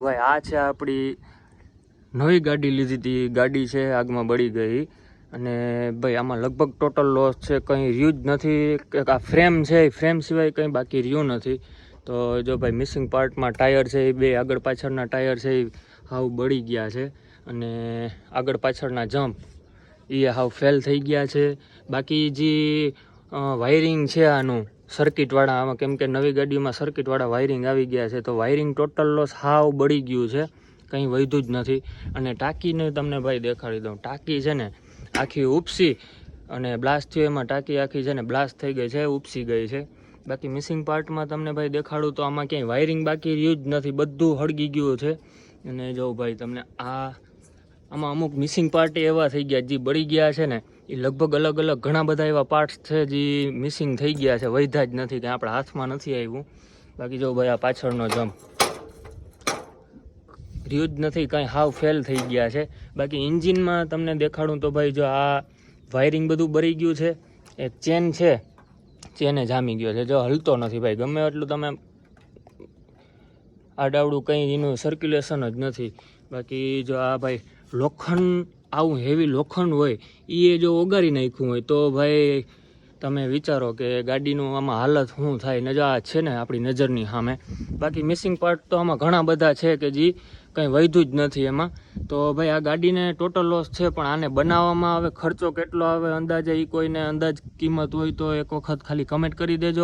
ભાઈ આ છે આપણી નવી ગાડી લીધી હતી. ગાડી છે આગમાં બળી ગઈ અને ભાઈ આમાં લગભગ ટોટલ લોસ છે, કંઈ રહ્યું જ નથી. આ ફ્રેમ છે, એ ફ્રેમ સિવાય કંઈ બાકી રહ્યું નથી. તો જો ભાઈ મિસિંગ પાર્ટમાં ટાયર છે, એ બે આગળ પાછળના ટાયર છે એ હાવ બળી ગયા છે અને આગળ પાછળના જમ્પ એ હાવ ફેલ થઈ ગયા છે. બાકી જે વાયરિંગ છે આનું સર્કિટવાળા, આમાં કેમ કે નવી ગાડીમાં સર્કિટવાળા વાયરિંગ આવી ગયા છે, તો વાયરિંગ ટોટલ લોસ હાવ બળી ગયું છે, કંઈ વધ્યું જ નથી. અને ટાંકીને તમને ભાઈ દેખાડી દઉં. ટાંકી છે ને આખી ઉપસી અને બ્લાસ્ટ થયો, એમાં ટાંકી આખી છે ને બ્લાસ્ટ થઈ ગઈ છે, ઉપસી ગઈ છે. બાકી મિસિંગ પાર્ટમાં તમને ભાઈ દેખાડું તો આમાં ક્યાંય વાયરિંગ બાકી રહ્યું જ નથી, બધું હળગી ગયું છે. અને જો ભાઈ તમને આમાં અમુક મિસિંગ પાર્ટ એવા થઈ ગયા જે બળી ગયા છે ને, એ લગભગ અલગ અલગ ઘણા બધા એવા પાર્ટ્સ છે જે મિસિંગ થઈ ગયા છે, વધ્યા જ નથી, કે આપણા હાથમાં નથી આવ્યું. બાકી જો ભાઈ આ પાછળનો જમ્પ રહ્યું જ નથી, કાંઈ હાવ ફેલ થઈ ગયા છે. બાકી એન્જિનમાં તમને દેખાડું તો ભાઈ જો આ વાયરિંગ બધું બળી ગયું છે. એક ચેન છે, ચેને જામી ગયો છે, જો હલતો નથી ભાઈ, ગમે એટલું તમે આડાવડું કંઈ એનું સર્ક્યુલેશન જ નથી. બાકી જો આ ભાઈ લોખંડ, આવું હેવી લોખંડ હોય એ જો ઓગાળી નાખ્યું હોય તો ભાઈ તમે વિચારો કે ગાડીનું આમાં હાલત શું થાય. ને જો આ છે ને આપણી નજરની સામે. બાકી મિસિંગ પાર્ટ તો આમાં ઘણા બધા છે કે જે કંઈ વધ્યું જ નથી એમાં. તો ભાઈ આ ગાડીને ટોટલ લોસ છે, પણ આને બનાવવામાં હવે ખર્ચો કેટલો આવે અંદાજે, એ કોઈને અંદાજ કિંમત હોય તો એક વખત ખાલી કમેન્ટ કરી દેજો.